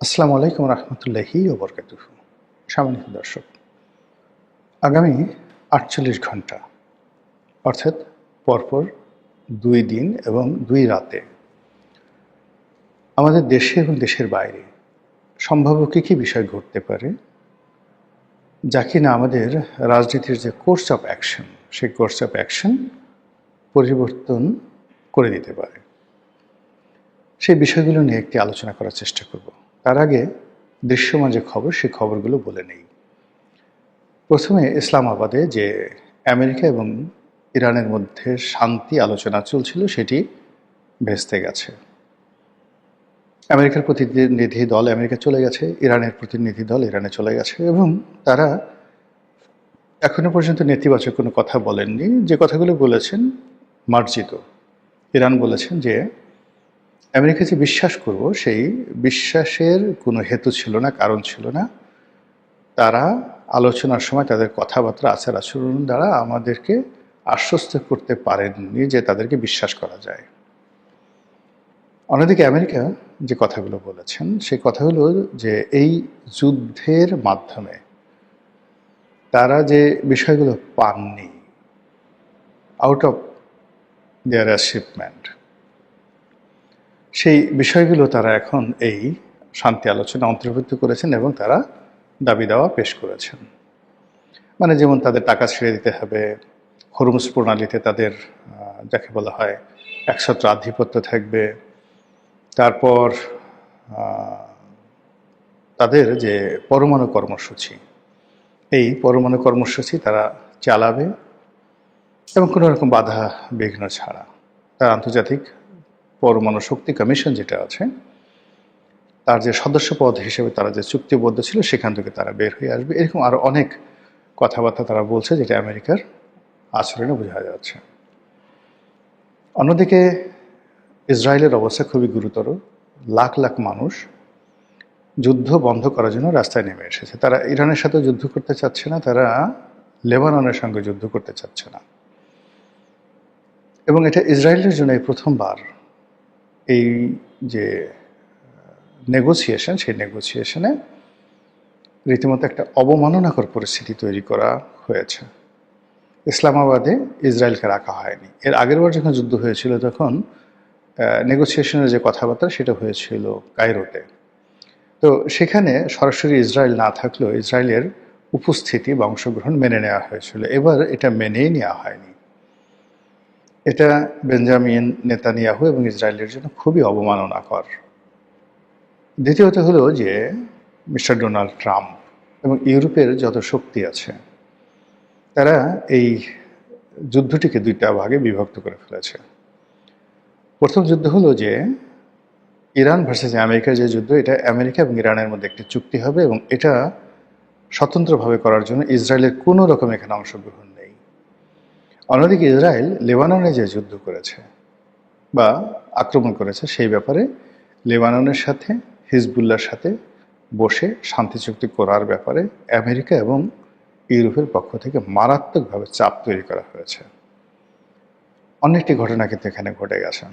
আসসালামু আলাইকুম রহমতুল্লাহি ওয়া বারাকাতুহু। সম্মানিত দর্শক, আগামী ৪৮ ঘন্টা অর্থাৎ পরপর ২ দিন এবং ২ রাতে আমাদের দেশে এবং দেশের বাইরে সম্ভাব্য কী বিষয় ঘটতে পারে, যা কিনা আমাদের রাজনীতির যে কোর্স অফ অ্যাকশন, সেই কোর্স অফ অ্যাকশন পরিবর্তন করে দিতে পারে। সেই বিষয়গুলো নিয়ে একটি আলোচনা করার চেষ্টা করব। তার আগে দৃশ্যমান যে খবর, সেই খবরগুলো বলে নেই। প্রথমে ইসলামাবাদে যে আমেরিকা এবং ইরানের মধ্যে শান্তি আলোচনা চলছিল, সেটি ভেস্তে গেছে। আমেরিকার প্রতিনিধি দল আমেরিকা চলে গেছে, ইরানের প্রতিনিধি দল ইরানে চলে গেছে, এবং তারা এখনো পর্যন্ত নেতিবাচক কোনো কথা বলেননি। যে কথাগুলো বলেছেন মার্জিত। ইরান বলেছেন যে আমেরিকা যে বিশ্বাস করব, সেই বিশ্বাসের কোনো হেতু ছিল না, কারণ ছিল না। তারা আলোচনার সময় তাদের কথাবার্তা, আচার আচরণ দ্বারা আমাদেরকে আশ্বস্ত করতে পারেননি যে তাদেরকে বিশ্বাস করা যায়। অন্যদিকে আমেরিকা যে কথাগুলো বলেছেন, সেই কথাগুলো যে এই যুদ্ধের মাধ্যমে তারা যে বিষয়গুলো পাননি, আউট অফ দেয়ার অ্যাচিভমেন্ট, সেই বিষয়গুলো তারা এখন এই শান্তি আলোচনা অন্তর্ভুক্ত করেছেন এবং তারা দাবি দাওয়া পেশ করেছেন। মানে যেমন তাদের টাকা ছেড়ে দিতে হবে, হরমুজ প্রণালীতে তাদের যাকে বলা হয় একছত্র আধিপত্য থাকবে, তারপর তাদের যে পরমাণু কর্মসূচি, এই পরমাণু কর্মসূচি তারা চালাবে এবং কোনো রকম বাধা বিঘ্ন ছাড়া। তার আন্তর্জাতিক পরমাণু শক্তি কমিশন যেটা আছে, তার যে সদস্য পদ হিসেবে তারা যে চুক্তিবদ্ধ ছিল, সেখান থেকে তারা বের হয়ে আসবে। এরকম আরও অনেক কথাবার্তা তারা বলছে, যেটা আমেরিকার আচরণে বোঝা যাচ্ছে। অন্যদিকে ইসরায়েলের অবস্থা খুবই গুরুতর। লাখ লাখ মানুষ যুদ্ধ বন্ধ করার জন্য রাস্তায় নেমে এসেছে। তারা ইরানের সাথে যুদ্ধ করতে চাচ্ছে না, তারা লেবাননের সঙ্গে যুদ্ধ করতে চাচ্ছে না। এবং এটা ইসরায়েলের জন্য এই প্রথমবার এই যে নেগোসিয়েশন, সেই নেগোসিয়েশনে রীতিমতো একটা অবমাননাকর পরিস্থিতি তৈরি করা হয়েছে। ইসলামাবাদে ইসরায়েলকে রাখা হয়নি। এর আগের বার যখন যুদ্ধ হয়েছিল, তখন নেগোসিয়েশনের যে কথাবার্তা, সেটা হয়েছিল কায়রোতে। তো সেখানে সরাসরি ইসরায়েল না থাকলেও ইসরায়েলের উপস্থিতি বা অংশগ্রহণ মেনে নেওয়া হয়েছিল। এবার এটা মেনেই নেওয়া হয়নি। এটা বেঞ্জামিন নেতানিয়াহু এবং ইসরায়েলের জন্য খুবই অবমাননাকর। দ্বিতীয়ত হলো যে মিস্টার ডোনাল্ড ট্রাম্প এবং ইউরোপের যত শক্তি আছে, তারা এই যুদ্ধটিকে 2টা ভাগে বিভক্ত করে ফেলেছে। প্রথম যুদ্ধ হলো যে ইরান ভার্সেস আমেরিকার যে যুদ্ধ, এটা আমেরিকা এবং ইরানের মধ্যে একটি চুক্তি হবে এবং এটা স্বতন্ত্রভাবে করার জন্য ইসরায়েলের কোনো রকম এখানে অংশগ্রহণ নেই। অন্যদিকে ইসরায়েল লেবাননে যে যুদ্ধ করেছে বা আক্রমণ করেছে, সেই ব্যাপারে লেবাননের সাথে হিজবুল্লাহর সাথে বসে শান্তি চুক্তি করার ব্যাপারে আমেরিকা এবং ইউরোপের পক্ষ থেকে মারাত্মকভাবে চাপ তৈরি করা হয়েছে। অনেকটি ঘটনা কিন্তু এখানে ঘটে গেছে।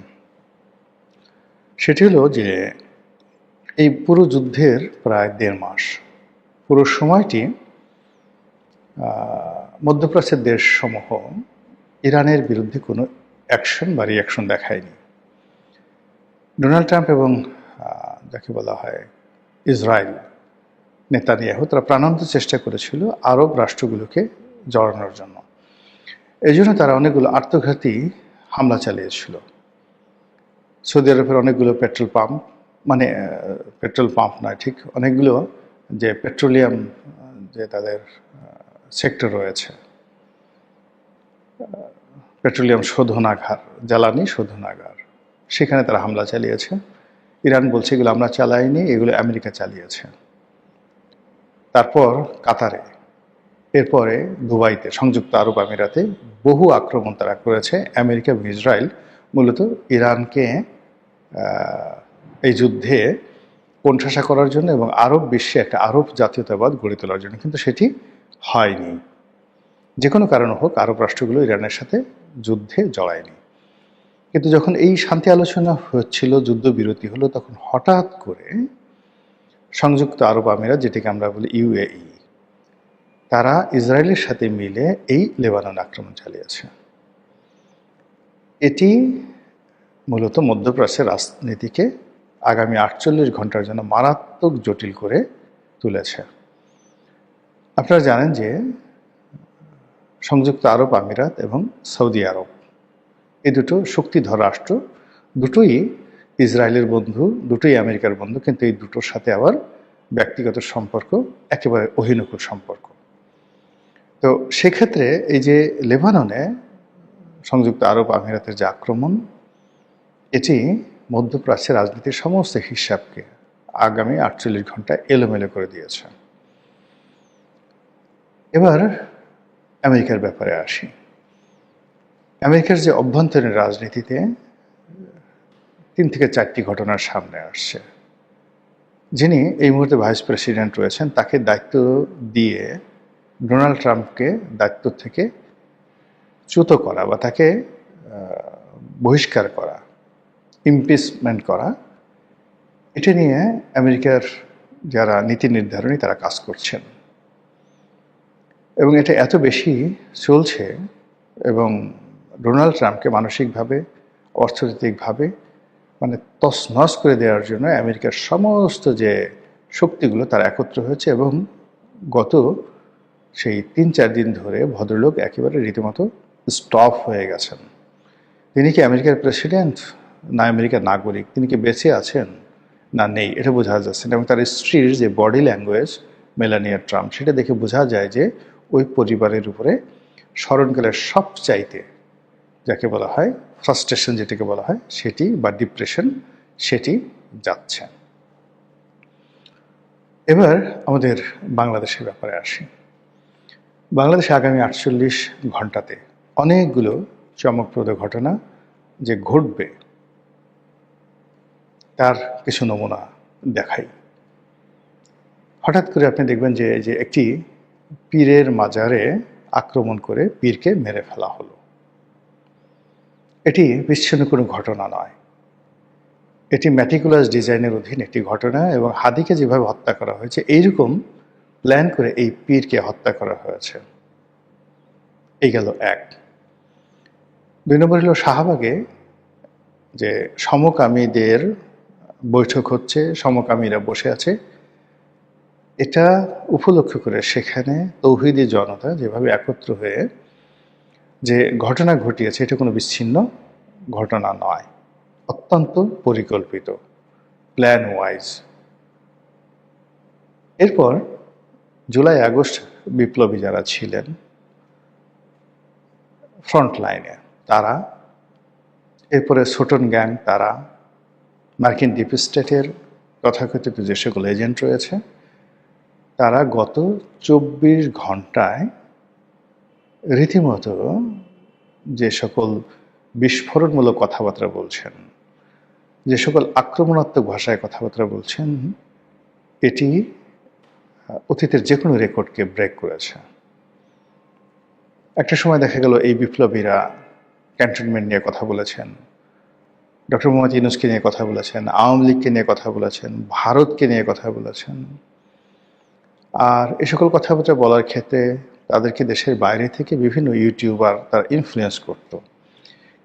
সেটি হলো যে এই পুরো যুদ্ধের প্রায় 1.5 মাস, পুরো সময়টি মধ্যপ্রাচ্যের দেশসমূহ ইরানের বিরুদ্ধে কোনো অ্যাকশন বা রিয়াকশন দেখায়নি। ডোনাল্ড ট্রাম্প এবং যাকে বলা হয় ইসরায়েল নেতানিয়াহু, তারা প্রাণান্ত চেষ্টা করেছিল আরব রাষ্ট্রগুলোকে জড়ানোর জন্য। এই জন্য তারা অনেকগুলো আত্মঘাতী হামলা চালিয়েছিল। সৌদি আরবের অনেকগুলো পেট্রোল পাম্প, মানে পেট্রোল পাম্প নয় ঠিক, অনেকগুলো যে পেট্রোলিয়াম যে তাদের সেক্টর রয়েছে, পেট্রোলিয়াম শোধনাগার, জ্বালানি শোধনাগার, সেখানে তারা হামলা চালিয়েছে। ইরান বলছে এগুলো আমরা চালাইনি, এগুলো আমেরিকা চালিয়েছে। তারপর কাতারে, এরপরে দুবাইতে, সংযুক্ত আরব আমিরাতে বহু আক্রমণ তারা করেছে। আমেরিকা এবং ইসরায়েল মূলত ইরানকে এই যুদ্ধে কোণঠাসা করার জন্য এবং আরব বিশ্বে একটা আরব জাতীয়তাবাদ গড়ে তোলার জন্য, কিন্তু সেটি হয়নি। যে কোনো কারণ হোক, আরব রাষ্ট্রগুলো ইরানের সাথে যুদ্ধে জড়ায়নি। কিন্তু যখন এই শান্তি আলোচনা হচ্ছিল, যুদ্ধবিরতি হলো, তখন হঠাৎ করে সংযুক্ত আরব আমিরাত, যেটাকে আমরা বলি ইউএই, তারা ইসরায়েলের সাথে মিলে এই লেবানন আক্রমণ চালিয়েছে। এটি মূলত মধ্যপ্রাচ্যের রাজনীতিকে আগামী 48 ঘন্টার জন্য মারাত্মক জটিল করে তুলেছে। আপনারা জানেন যে সংযুক্ত আরব আমিরাত এবং সৌদি আরব, এই দুটো শক্তিধর রাষ্ট্র, দুটোই ইসরায়েলের বন্ধু, দুটোই আমেরিকার বন্ধু, কিন্তু এই দুটোর সাথে আবার ব্যক্তিগত সম্পর্ক একেবারে অহিনকুল সম্পর্ক। তো সেক্ষেত্রে এই যে লেবাননে সংযুক্ত আরব আমিরাতের যে আক্রমণ, এটি মধ্যপ্রাচ্যের রাজনীতির সমস্ত হিসাবকে আগামী 48 ঘন্টায় এলোমেলো করে দিয়েছে। এবার আমেরিকার ব্যাপারে আসি। আমেরিকার যে অভ্যন্তরীণ রাজনীতিতে 3 থেকে 4টি ঘটনার সামনে আসছে। যিনি এই মুহূর্তে ভাইস প্রেসিডেন্ট রয়েছেন, তাকে দায়িত্ব দিয়ে ডোনাল্ড ট্রাম্পকে দায়িত্ব থেকে চ্যুত করা বা তাকে বহিষ্কার করা, ইমপিচমেন্ট করা, এটা নিয়ে আমেরিকার যারা নীতি নির্ধারণী তারা কাজ করছেন। এবং এটা এত বেশি চলছে এবং ডোনাল্ড ট্রাম্পকে মানসিকভাবে, অর্থনৈতিকভাবে মানে তছনছ করে দেওয়ার জন্য আমেরিকার সমস্ত যে শক্তিগুলো তারা একত্র হয়েছে। এবং গত সেই 3-4 দিন ধরে ভদ্রলোক একেবারে রীতিমতো স্টপ হয়ে গেছেন। তিনি কি আমেরিকার প্রেসিডেন্ট না আমেরিকার নাগরিক, তিনি কি বেঁচে আছেন না নেই, এটা বোঝা যাচ্ছে না। এবং তার স্ত্রীর যে বডি ল্যাঙ্গুয়েজ, মেলানিয়া ট্রাম্প, সেটা দেখে বোঝা যায় যে ওই পরিবারের উপরে স্মরণকালের সবচাইতে যাকে বলা হয় ফ্রাস্ট্রেশন, যেটাকে বলা হয় সেটি, বা ডিপ্রেশন, সেটি যাচ্ছে। এবার আমাদের বাংলাদেশের ব্যাপারে আসি। বাংলাদেশে আগামী 48 ঘন্টাতে অনেকগুলো চমকপ্রদ ঘটনা যে ঘটবে তার কিছু নমুনা দেখাই। হঠাৎ করে আপনি দেখবেন যে একটি পীরের মাজারে আক্রমণ করে পীরকে মেরে ফেলা হলো। এটি বিচ্ছিন্ন কোনো ঘটনা নয়, এটি ম্যাটিকুলাস ডিজাইনের অধীন একটি ঘটনা। এবং হাদিকে যেভাবে হত্যা করা হয়েছে, এইরকম প্ল্যান করে এই পীরকে হত্যা করা হয়েছে। এই গেল এক। 2 নম্বর হলো শাহবাগে যে সমকামীদের বৈঠক হচ্ছে, সমকামীরা বসে আছে, এটা উপলক্ষ করে সেখানে তৌহিদি জনতা যেভাবে একত্র হয়ে যে ঘটনা ঘটিয়েছে, এটা কোনো বিচ্ছিন্ন ঘটনা নয়, অত্যন্ত পরিকল্পিত, প্ল্যান ওয়াইজ। এরপর জুলাই আগস্ট বিপ্লবী যারা ছিলেন ফ্রন্ট লাইনে, তারা, এরপরে ছোটন গ্যাং, তারা, মার্কিন ডিপ স্টেটের তথাকথিত যে সকল এজেন্ট রয়েছে, তারা গত 24 ঘন্টায় রীতিমতো যে সকল বিস্ফোরণমূলক কথাবার্তা বলছেন, যে সকল আক্রমণাত্মক ভাষায় কথাবার্তা বলছেন, এটি অতীতের যে কোনো রেকর্ডকে ব্রেক করেছে। একটা সময় দেখা গেল এই বিপ্লবীরা ক্যান্টনমেন্ট নিয়ে কথা বলেছেন, ডক্টর মোহাম্মদ ইউনূসকে নিয়ে কথা বলেছেন, আওয়ামী লীগকে নিয়ে কথা বলেছেন, ভারতকে নিয়ে কথা বলেছেন। আর এ সকল কথাবার্তা বলার ক্ষেত্রে তাদেরকে দেশের বাইরে থেকে বিভিন্ন ইউটিউবার তারা ইনফ্লুয়েন্স করত।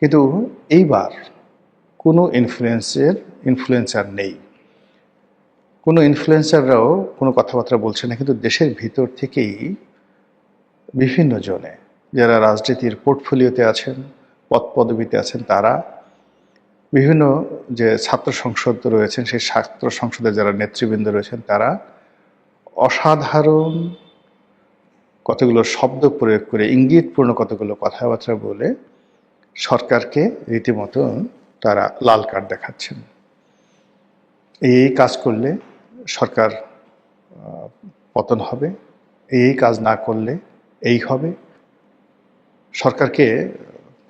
কিন্তু এইবার কোনো ইনফ্লুয়েন্সার নেই, কোনো ইনফ্লুয়েন্সাররাও কোনো কথাবার্তা বলছে না। কিন্তু দেশের ভিতর থেকেই বিভিন্ন জনে যারা রাজনীতির পোর্টফোলিওতে আছেন, পদ পদবিতে আছেন, তারা বিভিন্ন যে ছাত্র সংসদ রয়েছেন, সেই ছাত্র সংসদের যারা নেতৃবৃন্দ রয়েছেন, তারা অসাধারণ কতগুলো শব্দ প্রয়োগ করে, ইঙ্গিতপূর্ণ কতগুলো কথাবার্তা বলে সরকারকে রীতিমতো তারা লাল কার্ড দেখাচ্ছেন। এই কাজ করলে সরকার পতন হবে, এই কাজ না করলে এই হবে। সরকারকে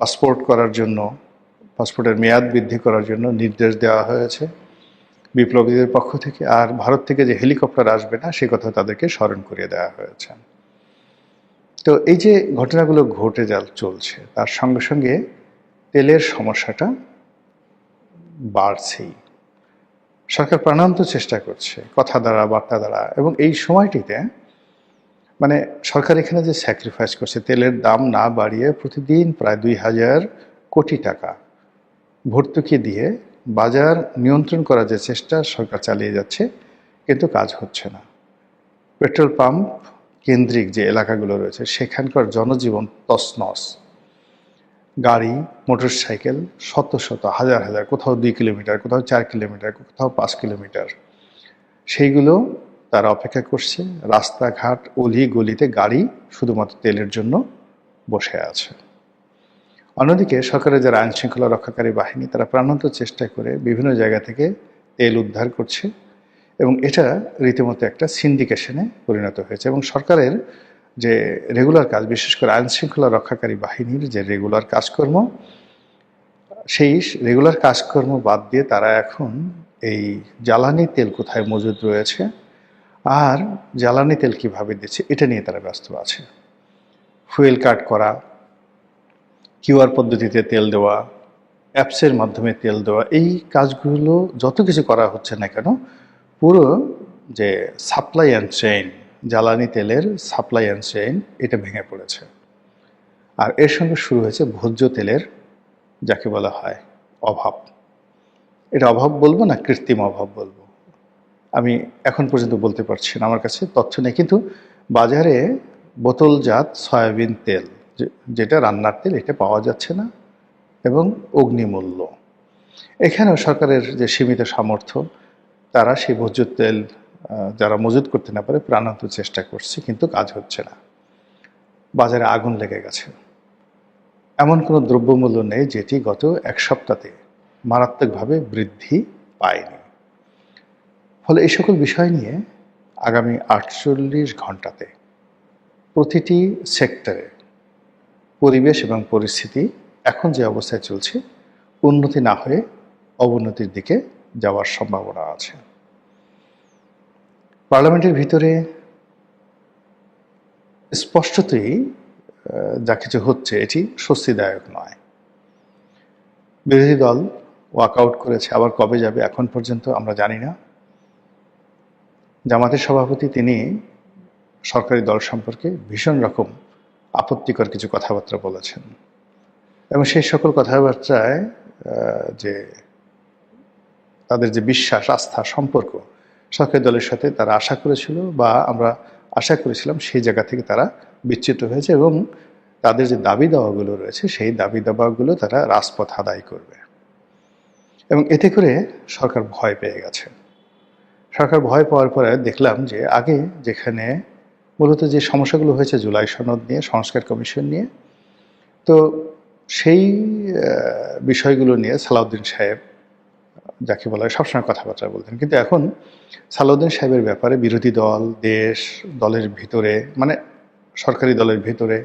পাসপোর্ট করার জন্য, পাসপোর্টের মেয়াদ বৃদ্ধি করার জন্য নির্দেশ দেওয়া হয়েছে বিপ্লবীদের পক্ষ থেকে। আর ভারত থেকে যে হেলিকপ্টার আসবে না, সে কথা তাদেরকে স্মরণ করিয়ে দেওয়া হয়েছে। তো এই যে ঘটনাগুলো ঘটে চলছে, তার সঙ্গে সঙ্গে তেলের সমস্যাটা বাড়ছেই। সরকার প্রাণান্ত চেষ্টা করছে কথা দ্বারা, বার্তা দ্বারা, এবং এই সময়টিতে মানে সরকার এখানে যে স্যাক্রিফাইস করছে, তেলের দাম না বাড়িয়ে প্রতিদিন প্রায় ২,০০০ কোটি টাকা ভর্তুকি দিয়ে বাজার নিয়ন্ত্রণ করার যে চেষ্টা সরকার চালিয়ে যাচ্ছে, কিন্তু কাজ হচ্ছে না। পেট্রোল পাম্প কেন্দ্রিক যে এলাকাগুলো রয়েছে সেখানকার জনজীবন তছনছ। গাড়ি, মোটরসাইকেল শত শত, হাজার হাজার, কোথাও ২ কিলোমিটার, কোথাও ৪ কিলোমিটার, কোথাও ৫ কিলোমিটার, সেইগুলো তারা অপেক্ষা করছে। রাস্তাঘাট, অলি গলিতে গাড়ি শুধুমাত্র তেলের জন্য বসে আছে। অন্যদিকে সরকারের যারা আইন শৃঙ্খলা রক্ষাকারী বাহিনী, তারা প্রাণান্ত চেষ্টা করে বিভিন্ন জায়গা থেকে তেল উদ্ধার করছে, এবং এটা রীতিমতো একটা সিন্ডিকেশনে পরিণত হয়েছে। এবং সরকারের যে রেগুলার কাজ, বিশেষ করে আইন শৃঙ্খলা রক্ষাকারী বাহিনীর যে রেগুলার কাজকর্ম, সেই রেগুলার কাজকর্ম বাদ দিয়ে তারা এখন এই জ্বালানি তেল কোথায় মজুদ রয়েছে আর জ্বালানি তেল কিভাবে দিচ্ছে এটা নিয়ে তারা ব্যস্ত আছে। ফুয়েল কার্ড করা, কিউআর পদ্ধতিতে তেল দেওয়া, অ্যাপসের মাধ্যমে তেল দেওয়া, এই কাজগুলো যত কিছু করা হচ্ছে না কেন, পুরো যে সাপ্লাই অ্যান্ড চেইন, জ্বালানি তেলের সাপ্লাই অ্যান্ড চেইন, এটা ভেঙে পড়েছে। আর এর সঙ্গে শুরু হয়েছে ভোজ্য তেলের, যাকে বলা হয় অভাব। এটা অভাব বলবো না কৃত্রিম অভাব বলবো, আমি এখন পর্যন্ত বলতে পারছি না, আমার কাছে তথ্য নেই। কিন্তু বাজারে বোতলজাত সয়াবিন তেল, যেটা রান্নার তেল, এটা পাওয়া যাচ্ছে না এবং অগ্নিমূল্য। এখানেও সরকারের যে সীমিত সামর্থ্য, তারা সেই ভোজ্য তেল যারা মজুত করতে না পারে প্রাণান্ত চেষ্টা করছে, কিন্তু কাজ হচ্ছে না। বাজারে আগুন লেগে গেছে। এমন কোনো দ্রব্যমূল্য নেই যেটি গত এক সপ্তাহে মারাত্মকভাবে বৃদ্ধি পায়নি। ফলে এই সকল বিষয় নিয়ে আগামী ৪৮ ঘন্টাতে প্রতিটি সেক্টরে পরিবেশ এবং পরিস্থিতি এখন যে অবস্থায় চলছে, উন্নতি না হয়ে অবনতির দিকে যাওয়ার সম্ভাবনা আছে। পার্লামেন্টের ভিতরে স্পষ্টতই যা কিছু হচ্ছে এটি স্বস্তিদায়ক নয়। বিরোধী দল ওয়াকআউট করেছে, আবার কবে যাবে এখন পর্যন্ত আমরা জানি না। জামাতের সভাপতি তিনি সরকারি দল সম্পর্কে ভীষণ রকম আপত্তিকর কিছু কথাবার্তা বলেছেন, এবং সেই সকল কথাবার্তায় যে তাদের যে বিশ্বাস, আস্থা, সম্পর্ক সরকারি দলের সাথে তারা আশা করেছিল বা আমরা আশা করেছিলাম, সেই জায়গা থেকে তারা বিচ্যুত হয়েছে, এবং তাদের যে দাবি দাওয়াগুলো রয়েছে সেই দাবি দাওয়াগুলো তারা রাজপথ আদায় করবে। এবং এতে করে সরকার ভয় পেয়ে গেছে। সরকার ভয় পাওয়ার পরে দেখলাম যে আগে যেখানে মূলত যে সমস্যাগুলো হয়েছে জুলাই সনদ নিয়ে, সংস্কার কমিশন নিয়ে, তো সেই বিষয়গুলো নিয়ে সালাউদ্দিন সাহেব, যাকে বলা হয়, সবসময় কথাবার্তা বলতেন। কিন্তু এখন সালাউদ্দিন সাহেবের ব্যাপারে বিরোধী দল, দেশ, দলের ভিতরে, মানে সরকারি দলের ভিতরে,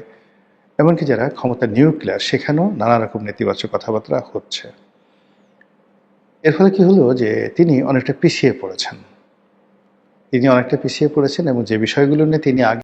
এমনকি যারা ক্ষমতা নিউক্লিয়ার, সেখানেও নানা রকম নেতিবাচক কথাবার্তা হচ্ছে। এর ফলে কি হলো যে তিনি অনেকটা পিছিয়ে পড়েছেন এবং যে বিষয়গুলো নিয়ে তিনি আগে